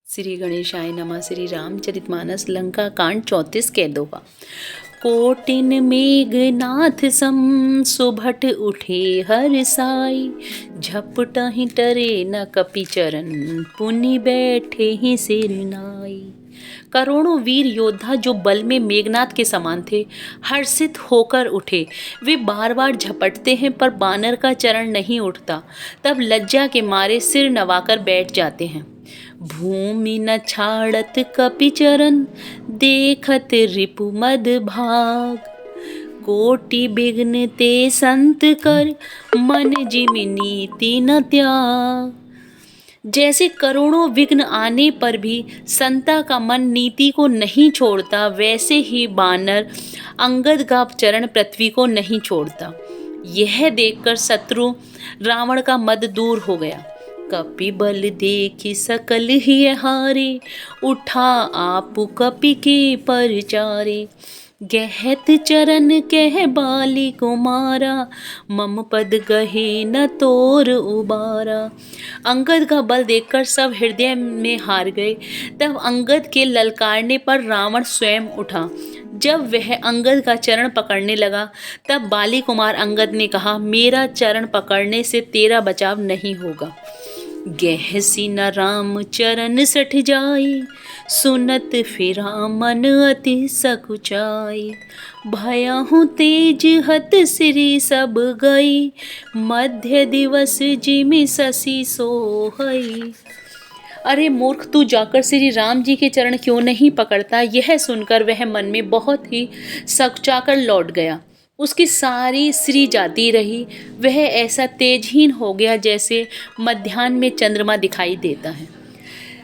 श्री गणेशाय नमः। श्री रामचरितमानस लंका कांड 34 के दोहा। कोटिन मेघनाथ सम सुभट उठे हर साई, झपटहि टरे न कपि चरण, पुनि बैठे ही सिर नाई। करोड़ों वीर योद्धा जो बल में मेघनाथ के समान थे, हर्षित होकर उठे। वे बार बार झपटते हैं पर बानर का चरण नहीं उठता। तब लज्जा के मारे सिर नवाकर बैठ जाते हैं। भूमि न छाड़त कपि चरण, देखत रिपु मद भाग। कोटि विघ्न ते संत कर, मन जिमि नीति न त्याग। जैसे करोड़ों विघ्न आने पर भी संता का मन नीति को नहीं छोड़ता, वैसे ही बानर अंगद का चरण पृथ्वी को नहीं छोड़ता। यह देखकर शत्रु रावण का मद दूर हो गया। कपि बल देखि सकल ही हारे, उठा आप कपि के परचारे। गहत चरण कह बाली कुमारा, मम पद गहे न तोर उबारा। अंगद का बल देखकर सब हृदय में हार गए। तब अंगद के ललकारने पर रावण स्वयं उठा। जब वह अंगद का चरण पकड़ने लगा, तब बाली कुमार अंगद ने कहा, मेरा चरण पकड़ने से तेरा बचाव नहीं होगा। गहसी न राम चरण सठ जाई, सुनत फिरा मन अति सकुचाई। भयहु तेज हत सिरी सब गई, मध्य दिवस जिमि शशि सोहई। अरे मूर्ख, तू जाकर श्री राम जी के चरण क्यों नहीं पकड़ता? यह सुनकर वह मन में बहुत ही सकुचाकर लौट गया। उसकी सारी श्री जाती रही। वह ऐसा तेजहीन हो गया जैसे मध्याह्न में चंद्रमा दिखाई देता है।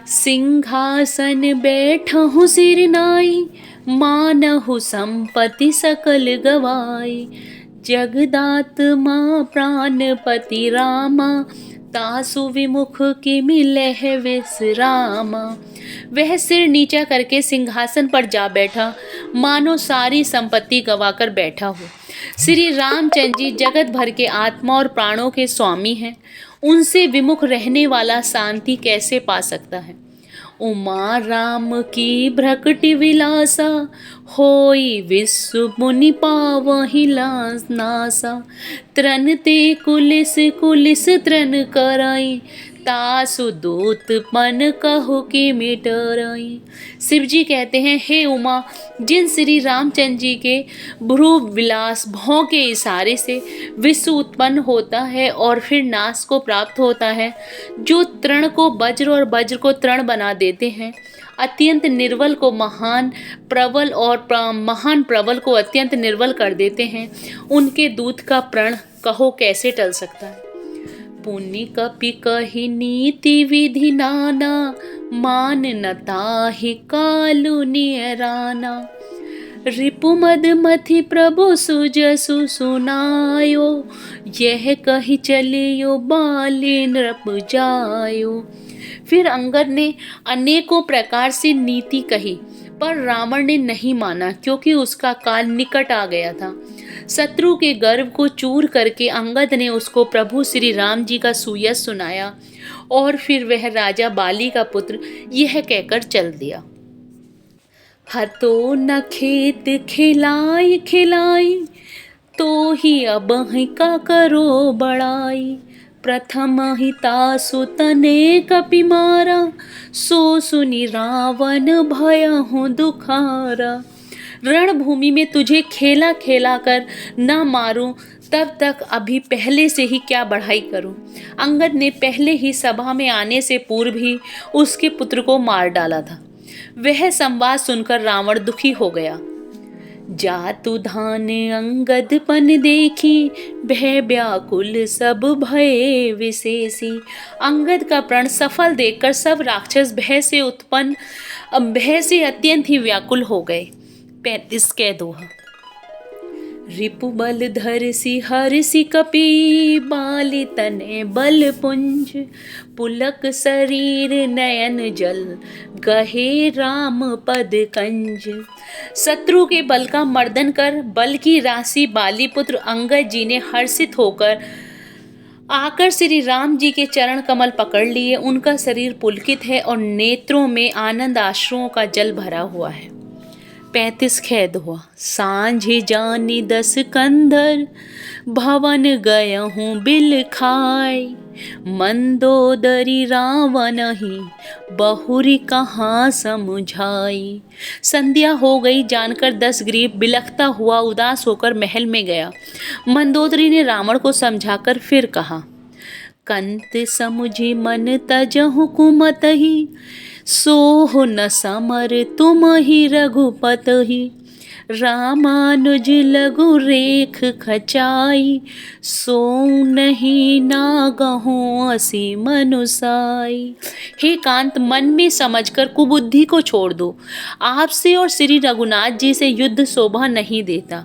सिंहासन बैठहु सिर नाई, मानहु संपत्ति सकल गवाई। जगदात्मा प्राणपति रामा, तासु विमुख किमि लह विश्रामा। वह सिर नीचा करके सिंहासन पर जा बैठा, मानो सारी संपत्ति गवाकर बैठा हो। श्री रामचंद्र जी जगत भर के आत्मा और प्राणों के स्वामी हैं। उनसे विमुख रहने वाला शांति कैसे पा सकता है? उमा राम की भ्रकटि विलासा, होई विश्व मुनि पावहि नासा। त्रन ते कुलिस कुलिस त्रन कराई, तासु दूत मन कहो कि मिटराई। शिव जी कहते हैं, हे उमा, जिन श्री रामचंद्र जी के भ्रू विलास भौं के इशारे से विश्व उत्पन्न होता है और फिर नाश को प्राप्त होता है, जो तृण को वज्र और वज्र को तृण बना देते हैं, अत्यंत निर्बल को महान, प्रबल और महान प्रबल को अत्यंत निर्बल कर देते हैं, उनके दूत का प्रण कहो कैसे टल सकता है? पुनि कपि कहि नीति विधि नाना, मान न ताहि कालु नियराना। रिपु मद मथि प्रभु सुजसु सुनायो, यह कहि चलियो बाली नृप जायो। फिर अंगद ने अनेकों प्रकार से नीति कही, पर रावण ने नहीं माना, क्योंकि उसका काल निकट आ गया था। शत्रु के गर्व को चूर करके अंगद ने उसको प्रभु श्री राम जी का सुयश सुनाया और फिर वह राजा बाली का पुत्र यह कहकर चल दिया। हतो न खेत खिलाई खिलाई, तो ही अबहि का करो बड़ाई। प्रथम ही तासु तने कपि मारा, सो सुनि रावण भयहु दुखारा। रणभूमि में तुझे खेला खेला कर न मारूं, तब तक अभी पहले से ही क्या बढ़ाई करूं। अंगद ने पहले ही सभा में आने से पूर्व ही उसके पुत्र को मार डाला था। वह संवाद सुनकर रावण दुखी हो गया। जातु धान अंगद पन देखी, भय व्याकुल सब भय विशेषी। अंगद का प्रण सफल देखकर सब राक्षस भय से अत्यंत ही व्याकुल हो गए। 35 के दोहा। रिपु बल धरसी हरसी कपि, बाली तने बल पुंज। पुलक शरीर नयन जल, गहे राम पद कंज। शत्रु के बल का मर्दन कर बल की राशि बाली पुत्र अंगद जी ने हर्षित होकर आकर श्री राम जी के चरण कमल पकड़ लिए। उनका शरीर पुलकित है और नेत्रों में आनंद आश्रुओं का जल भरा हुआ है। 35 खेद हुआ। सांझी जानी 10 कंधर, भवन गय हूँ बिल खाय। मंदोदरी रावण ही, बहुरी कहाँ समुझाई। संध्या हो गई जानकर 10 ग्रीव बिलखता हुआ उदास होकर महल में गया। मंदोदरी ने रावण को समझाकर फिर कहा, कंत समुझी मन तजहु कुमत ही, सोह न समर तुम ही रघुपत ही। रामानुज लघु रेख खचाई, सो नहीं नागहु असी मनुसाई। हे कांत, मन में समझकर कुबुद्धि को छोड़ दो। आपसे और श्री रघुनाथ जी से युद्ध शोभा नहीं देता।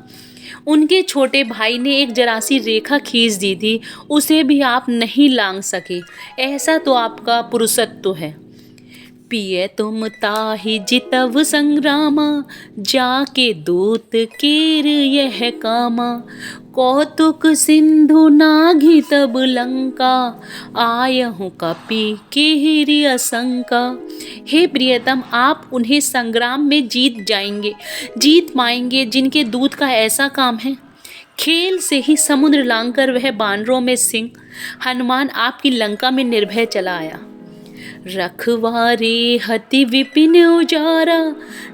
उनके छोटे भाई ने एक जरासी रेखा खींच दी थी, उसे भी आप नहीं लांघ सके। ऐसा तो आपका पुरुषत्व है। पिए तुम ताहि जितव संग्रामा, जाके दूत कीर यह कामा। कौतुक सिंधु नाघि तब लंका, आयहु कपि किहिरि असंका। हे प्रियतम, आप उन्हें संग्राम में जीत जाएंगे, जीत पाएंगे जिनके दूत का ऐसा काम है। खेल से ही समुद्र लांघकर वह बानरों में सिंह हनुमान आपकी लंका में निर्भय चला आया। रखवारे हति विपिन उजारा,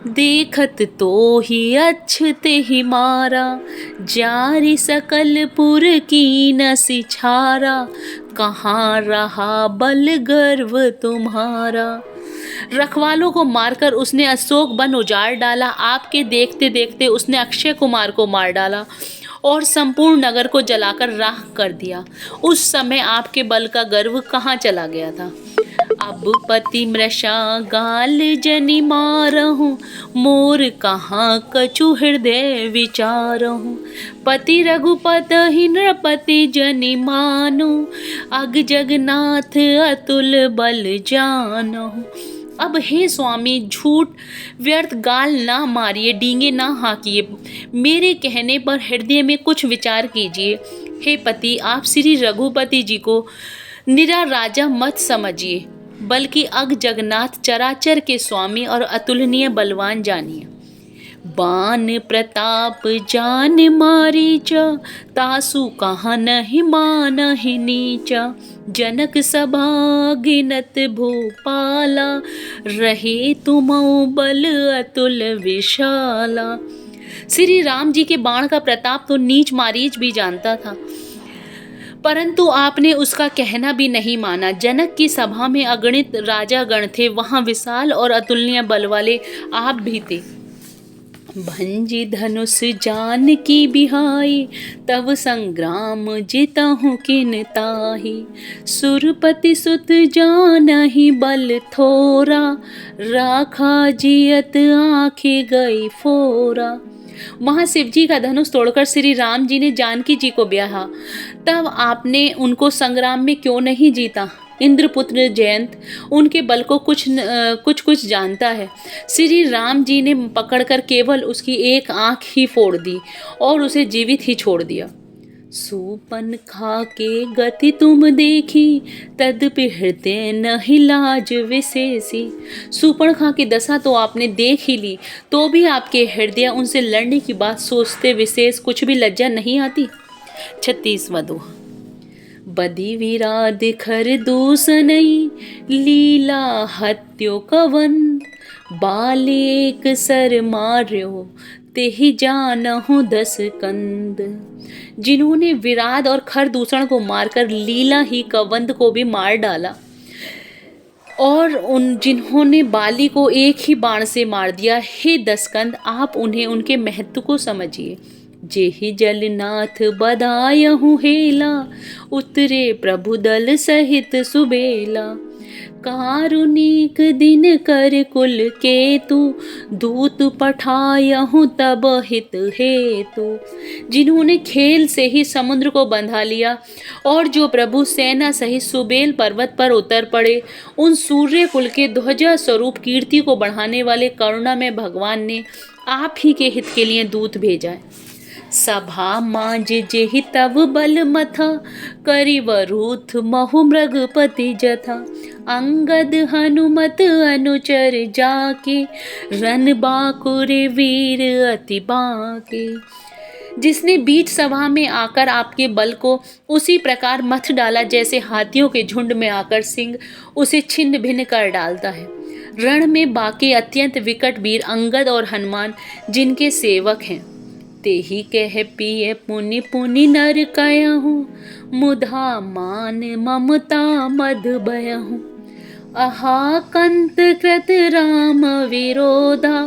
देखत तो ही अच्छते ही मारा। जारी सकल पुर की न सिछारा, कहाँ रहा बल गर्व तुम्हारा। रखवालों को मारकर उसने अशोक वन उजाड़ डाला। आपके देखते देखते उसने अक्षय कुमार को मार डाला और संपूर्ण नगर को जलाकर राख कर दिया। उस समय आपके बल का गर्व कहाँ चला गया था। अब पति मृषा गाल जनि मारहूँ, मोर कहाँ कछु हृदय विचारहूँ। पति रघुपत ही नृपति जनि मानु, अग जगन्नाथ अतुल बल जानहूँ। अब हे स्वामी, झूठ व्यर्थ गाल ना मारिए, डींगे ना हाँकिए, मेरे कहने पर हृदय में कुछ विचार कीजिए। हे पति, आप श्री रघुपति जी को निरा राजा मत समझिए, बल्कि अग जगन्नाथ चराचर के स्वामी और अतुलनीय बलवान जानिए। बान प्रताप जान मारीच, तासु कहाँ नहीं मानहि नीचा। जनक सभा गिनत भूपाला, रहे तुमौ बल अतुल विशाला। श्री राम जी के बाण का प्रताप तो नीच मारीच भी जानता था, परंतु आपने उसका कहना भी नहीं माना। जनक की सभा में अगणित राजागण थे, वहां विशाल और अतुलनीय बल वाले आप भी थे। भंजी धनुष जान की बिहाई, तब संग्राम जितहु किन ताहि। सुरपति सुत जानहि बल थोरा, राखा जियत आँखें गई फोरा। वहाँ शिव जी का धनुष तोड़कर श्री राम जी ने जानकी जी को ब्याहा, तब आपने उनको संग्राम में क्यों नहीं जीता। इंद्रपुत्र जयंत उनके बल को कुछ जानता है। श्री राम जी ने पकड़कर केवल उसकी एक आँख ही फोड़ दी और उसे जीवित ही छोड़ दिया। सूपन खा के गति तुम देखी, तदपि हृदय नहीं लाज विशेषी। सूपन खा की दशा तो आपने देख ही ली, तो भी आपके हृदय उनसे लड़ने की बात सोचते विशेष कुछ भी लज्जा नहीं आती। 36वां दोहा। बदी विराद खर दूसनई, लीला हत्यो कवन। बालेक सर मार्यो, तेहि जानहु 10 कंद। जिन्होंने विराद और खर दूषण को मारकर लीला ही कवंद को भी मार डाला, और जिन्होंने बाली को एक ही बाण से मार दिया, हे 10 कंद, आप उन्हें उनके महत्व को समझिए। जेहि जलनाथ बदायहु हेला, उतरे प्रभु दल सहित सुबेला। कारुणिक दिन कर कुल केतु, दूत पठायहु तब हित हेतु। जिन्होंने खेल से ही समुद्र को बंधा लिया और जो प्रभु सेना सहित सुबेल पर्वत पर उतर पड़े, उन सूर्य कुल के ध्वजा स्वरूप कीर्ति को बढ़ाने वाले करुणा में भगवान ने आप ही के हित के लिए दूत भेजा है। सभा मांज जेहि तव बल मथा, करि वरूथ महु मृगपति जथा। अंगद हनुमत अनुचर जाके, रन बाकुर वीर अति बाके। जिसने बीच सभा में आकर आपके बल को उसी प्रकार मथ डाला जैसे हाथियों के झुंड में आकर सिंह उसे छिन्न भिन्न कर डालता है। रण में बाके अत्यंत विकट वीर अंगद और हनुमान जिनके सेवक हैं। तेहि कह पिय पुनि पुनि नर कयहु, मुधा मान ममता मद बयहु। अहा कंत कृत राम विरोधा,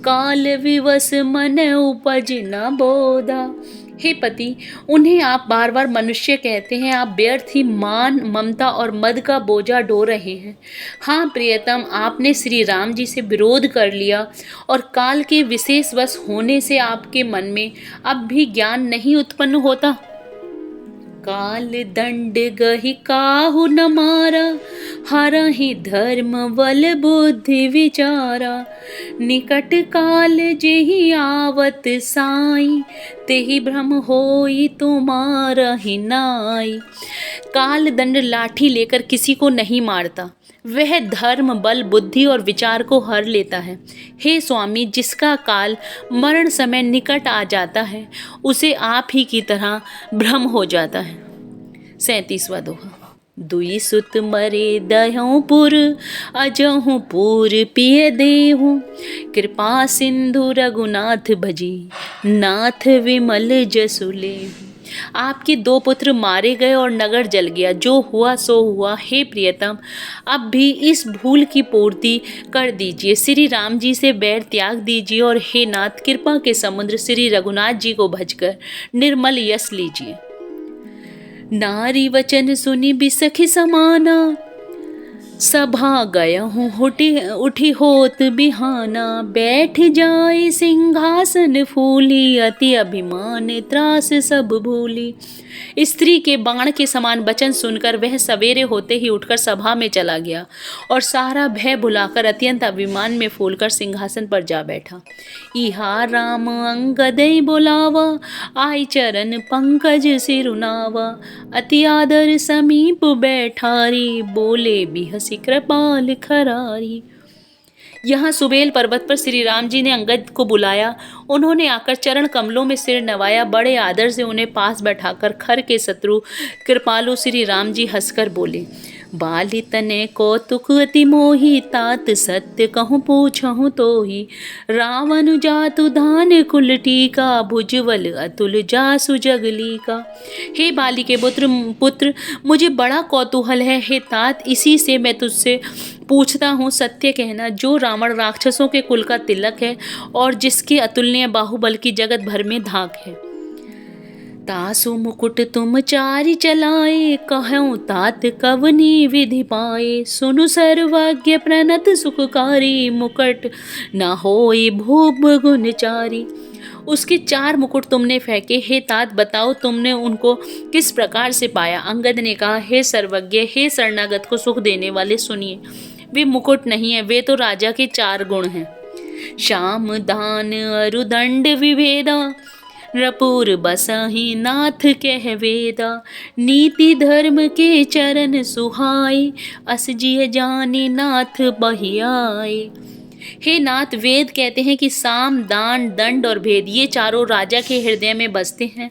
काल विवश मन उपज न बोधा। हे पति, उन्हें आप बार बार मनुष्य कहते हैं। आप व्यर्थ ही मान, ममता और मद का बोझा ढो रहे हैं। हाँ प्रियतम, आपने श्री राम जी से विरोध कर लिया और काल के विशेष वश होने से आपके मन में अब भी ज्ञान नहीं उत्पन्न होता। काल दंड गहि काहू न मारा, हरहि धर्म बल बुद्धि विचारा। निकट काल जेहि आवत साई, तेहि भ्रम होई तुम्हारहि नाई। काल दंड लाठी लेकर किसी को नहीं मारता, वह धर्म, बल, बुद्धि और विचार को हर लेता है। हे स्वामी, जिसका काल मरण समय निकट आ जाता है उसे आप ही की तरह भ्रम हो जाता है। 37वां दोहा। दुई सुत मरे दहु पुर, अजहु पूर पिय देहु। कृपा सिंधु रघुनाथ भजी, नाथ विमल जसु लेहु। आपके 2 पुत्र मारे गए और नगर जल गया, जो हुआ सो हुआ। हे प्रियतम, अब भी इस भूल की पूर्ति कर दीजिए। श्री राम जी से बैर त्याग दीजिए और हे नाथ, कृपा के समुद्र श्री रघुनाथ जी को भजकर निर्मल यश लीजिए। नारी वचन सुनी बिसखि समाना, सभा गयहु उठी होत बिहाना। बैठ जाए सिंहासन फूली, अति अभिमान त्रास सब भूली। स्त्री के बाण के समान वचन सुनकर वह सवेरे होते ही उठकर सभा में चला गया और सारा भय भुलाकर अत्यंत अभिमान में फूलकर सिंहासन पर जा बैठा। इहा राम अंगदई बोलावा, आई चरण पंकज सिरुनावा। अति आदर समीप बैठारी, बोले बिहसी कृपाल खरारी। यहाँ सुबेल पर्वत पर श्री राम जी ने अंगद को बुलाया। उन्होंने आकर चरण कमलों में सिर नवाया। बड़े आदर से उन्हें पास बैठाकर खर के शत्रु कृपालु श्री राम जी हंसकर बोले, बाली तने कौतुक अति मोही, तात सत्य कहूँ पूछहूँ तोही। रावण जातु धान कुल टीका, भुजबल अतुल जासु जगली का। हे बाली के पुत्र, मुझे बड़ा कौतूहल है। हे तात, इसी से मैं तुझसे पूछता हूँ, सत्य कहना, जो रावण राक्षसों के कुल का तिलक है और जिसके अतुलनीय बाहुबल की जगत भर में धाक है। तासु मुकुट तुम चारि चलाए, कहूँ तात कवनी विधि पाए। सुनु सर्वज्ञ प्रणत सुखकारी, मुकुट न होई भूप गुणचारी। उसके 4 मुकुट तुमने फेंके। हे तात, बताओ तुमने उनको किस प्रकार से पाया। अंगद ने कहा, हे सर्वज्ञ, हे शरणागत को सुख देने वाले, सुनिए, वे मुकुट नहीं है, वे तो राजा के 4 गुण हैं। श्याम दान अरुदंड विभेदा, नृपुर बसहि नाथ कह वेदा। नीति धर्म के चरण सुहाई, अस जिय जानी नाथ बहियाई। हे नाथ, वेद कहते हैं कि साम, दान, दंड और भेद, ये चारों राजा के हृदय में बसते हैं।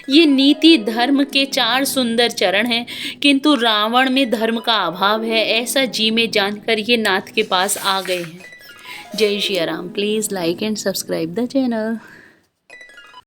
ये नीति धर्म के 4 सुंदर चरण हैं, किंतु रावण में धर्म का अभाव है, ऐसा जी में जानकर ये नाथ के पास आ गए हैं। जय Shri Ram. Please like and subscribe the channel.